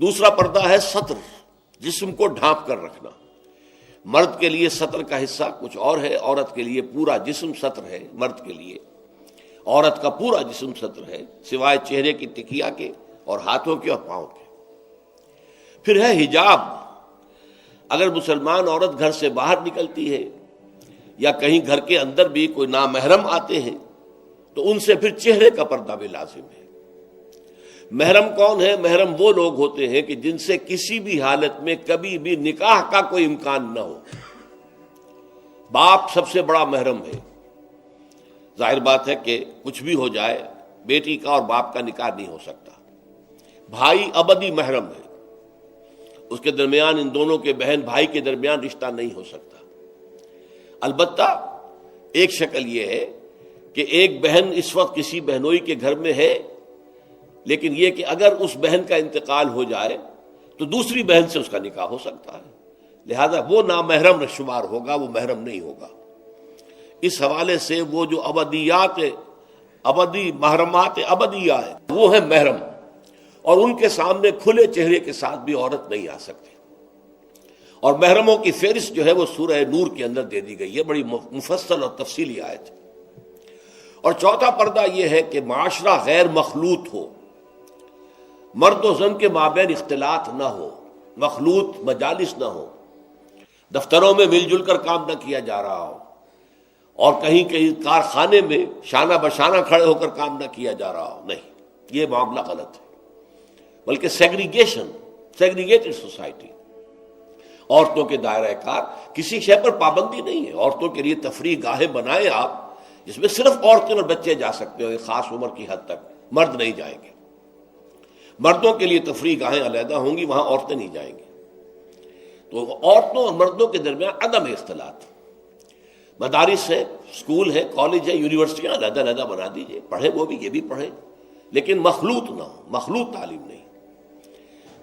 دوسرا پردہ ہے سطر، جسم کو ڈھانپ کر رکھنا۔ مرد کے لیے سطر کا حصہ کچھ اور ہے، عورت کے لیے پورا جسم سطر ہے۔ مرد کے لیے عورت کا پورا جسم سطر ہے، سوائے چہرے کی ٹکیا کے اور ہاتھوں کے اور پاؤں کے۔ پھر ہے حجاب، اگر مسلمان عورت گھر سے باہر نکلتی ہے یا کہیں گھر کے اندر بھی کوئی نامحرم آتے ہیں تو ان سے پھر چہرے کا پردہ بھی لازم ہے۔ محرم کون ہے؟ محرم وہ لوگ ہوتے ہیں کہ جن سے کسی بھی حالت میں کبھی بھی نکاح کا کوئی امکان نہ ہو۔ باپ سب سے بڑا محرم ہے، ظاہر بات ہے کہ کچھ بھی ہو جائے بیٹی کا اور باپ کا نکاح نہیں ہو سکتا۔ بھائی ابدی محرم ہے، اس کے درمیان، ان دونوں کے بہن بھائی کے درمیان رشتہ نہیں ہو سکتا۔ البتہ ایک شکل یہ ہے کہ ایک بہن اس وقت کسی بہنوئی کے گھر میں ہے، لیکن یہ کہ اگر اس بہن کا انتقال ہو جائے تو دوسری بہن سے اس کا نکاح ہو سکتا ہے، لہذا وہ نامحرم شمار ہوگا، وہ محرم نہیں ہوگا۔ اس حوالے سے وہ جو ابدی محرمات ابدیہ ہے وہ ہے محرم، اور ان کے سامنے کھلے چہرے کے ساتھ بھی عورت نہیں آ سکتی۔ اور محرموں کی فہرست جو ہے وہ سورہ نور کے اندر دے دی گئی ہے، بڑی مفصل اور تفصیلی آیت ہے۔ اور چوتھا پردہ یہ ہے کہ معاشرہ غیر مخلوط ہو، مرد و زن کے مابین اختلاط نہ ہو، مخلوط مجالس نہ ہو، دفتروں میں مل جل کر کام نہ کیا جا رہا ہو، اور کہیں کہیں کارخانے میں شانہ بشانہ کھڑے ہو کر کام نہ کیا جا رہا ہو، نہیں، یہ معاملہ غلط ہے۔ بلکہ سیگریگیٹڈ سوسائٹی، عورتوں کے دائرہ کار، کسی شے پر پابندی نہیں ہے۔ عورتوں کے لیے تفریح گاہیں بنائیں آپ، جس میں صرف عورتیں اور بچے جا سکتے ہو ایک خاص عمر کی حد تک، مرد نہیں جائیں گے۔ مردوں کے لیے تفریح گاہیں علیحدہ ہوں گی، وہاں عورتیں نہیں جائیں گی۔ تو عورتوں اور مردوں کے درمیان عدم اختلاط، مدارس ہے، اسکول ہے، کالج ہے، یونیورسٹیاں علیحدہ علیحدہ بنا دیجیے، پڑھیں وہ بھی، یہ بھی پڑھیں، لیکن مخلوط نہ ہو، مخلوط تعلیم نہیں۔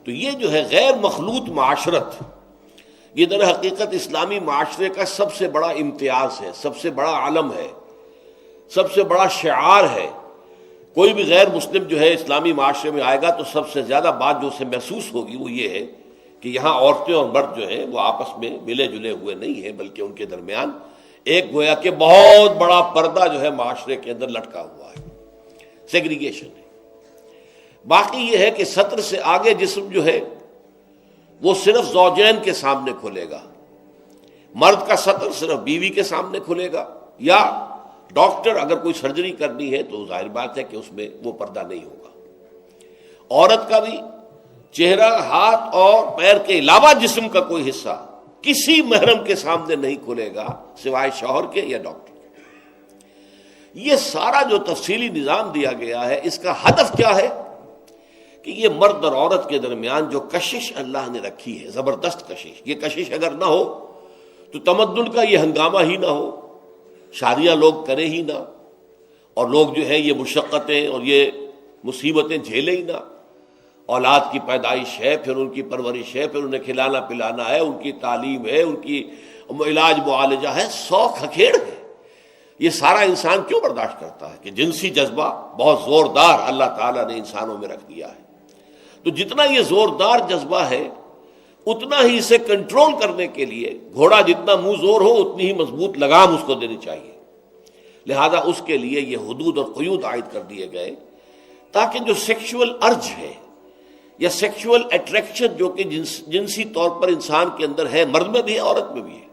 تو یہ جو ہے غیر مخلوط معاشرت، یہ در حقیقت اسلامی معاشرے کا سب سے بڑا امتیاز ہے، سب سے بڑا علم ہے، سب سے بڑا شعار ہے۔ کوئی بھی غیر مسلم جو ہے اسلامی معاشرے میں آئے گا تو سب سے زیادہ بات جو اسے محسوس ہوگی وہ یہ ہے کہ یہاں عورتیں اور مرد جو ہیں وہ آپس میں ملے جلے ہوئے نہیں ہیں، بلکہ ان کے درمیان ایک گویا کہ بہت بڑا پردہ جو ہے معاشرے کے اندر لٹکا ہوا ہے، سیگریگیشن ہے۔ باقی یہ ہے کہ سطر سے آگے جسم جو ہے وہ صرف زوجین کے سامنے کھلے گا، مرد کا سطر صرف بیوی کے سامنے کھلے گا، یا ڈاکٹر اگر کوئی سرجری کرنی ہے تو ظاہر بات ہے کہ اس میں وہ پردہ نہیں ہوگا۔ عورت کا بھی چہرہ، ہاتھ اور پیر کے علاوہ جسم کا کوئی حصہ کسی محرم کے سامنے نہیں کھلے گا سوائے شوہر کے یا ڈاکٹر کے۔ یہ سارا جو تفصیلی نظام دیا گیا ہے، اس کا ہدف کیا ہے کہ یہ مرد اور عورت کے درمیان جو کشش اللہ نے رکھی ہے، زبردست کشش، یہ کشش اگر نہ ہو تو تمدن کا یہ ہنگامہ ہی نہ ہو، شادیاں لوگ کریں ہی نہ، اور لوگ جو ہیں یہ مشقتیں اور یہ مصیبتیں جھیلیں ہی نہ۔ اولاد کی پیدائش ہے، پھر ان کی پرورش ہے، پھر انہیں کھلانا پلانا ہے، ان کی تعلیم ہے، ان کی علاج معالجہ ہے، 100 کھکھیڑ ہے۔ یہ سارا انسان کیوں برداشت کرتا ہے کہ جنسی جذبہ بہت زوردار اللہ تعالیٰ نے انسانوں میں رکھ دیا ہے۔ تو جتنا یہ زوردار جذبہ ہے اتنا ہی اسے کنٹرول کرنے کے لیے گھوڑا جتنا منہ زور ہو اتنی ہی مضبوط لگام اس کو دینی چاہیے۔ لہذا اس کے لیے یہ حدود اور قیود عائد کر دیے گئے تاکہ جو سیکشول ارج ہے یا سیکشول اٹریکشن جو کہ جنسی طور پر انسان کے اندر ہے، مرد میں بھی ہے عورت میں بھی ہے،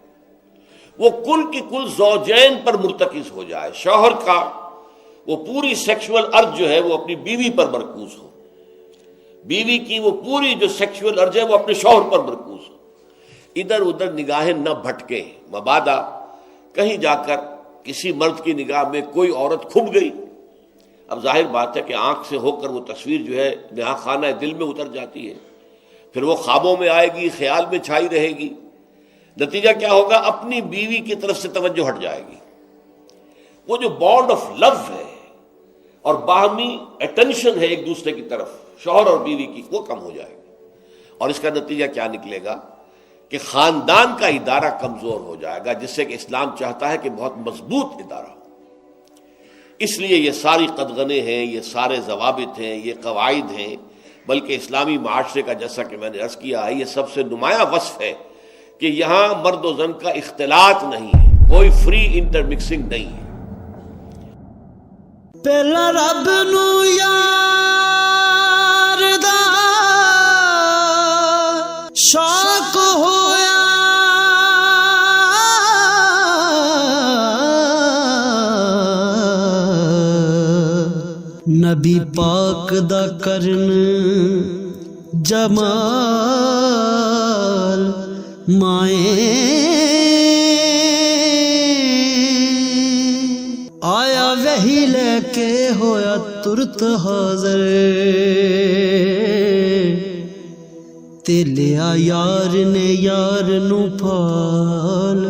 وہ کل کی کل زوجین پر مرتکز ہو جائے، شوہر کا وہ پوری سیکشول ارج جو ہے وہ اپنی بیوی پر مرکوز ہو، بیوی کی وہ پوری جو سیکشول ارج ہے وہ اپنے شوہر پر مرکوز ہو، ادھر ادھر نگاہیں نہ بھٹکیں۔ مبادا کہیں جا کر کسی مرد کی نگاہ میں کوئی عورت کھب گئی، اب ظاہر بات ہے کہ آنکھ سے ہو کر وہ تصویر جو ہے نہا خانہ دل میں اتر جاتی ہے، پھر وہ خوابوں میں آئے گی، خیال میں چھائی رہے گی، نتیجہ کیا ہوگا؟ اپنی بیوی کی طرف سے توجہ ہٹ جائے گی، وہ جو بانڈ آف لو ہے اور باہمی اٹینشن ہے ایک دوسرے کی طرف شوہر اور بیوی کی، وہ کم ہو جائے گی، اور اس کا نتیجہ کیا نکلے گا کہ خاندان کا ادارہ کمزور ہو جائے گا، جس سے کہ اسلام چاہتا ہے کہ بہت مضبوط ادارہ ہو۔ اس لیے یہ ساری قدغنیں ہیں، یہ سارے ضوابط ہیں، یہ قواعد ہیں بلکہ اسلامی معاشرے کا جیسا کہ میں نے عرض کیا ہے یہ سب سے نمایاں وصف ہے کہ یہاں مرد و زن کا اختلاط نہیں ہے، کوئی فری انٹرمکسنگ نہیں ہے۔ پہلا رب نو یار دا شوق ہویا، نبی پاک دا کرن جمال مائیں آیا وہی لے کے ہویا ترت حاضر، تے لیا یار نے یار نو پال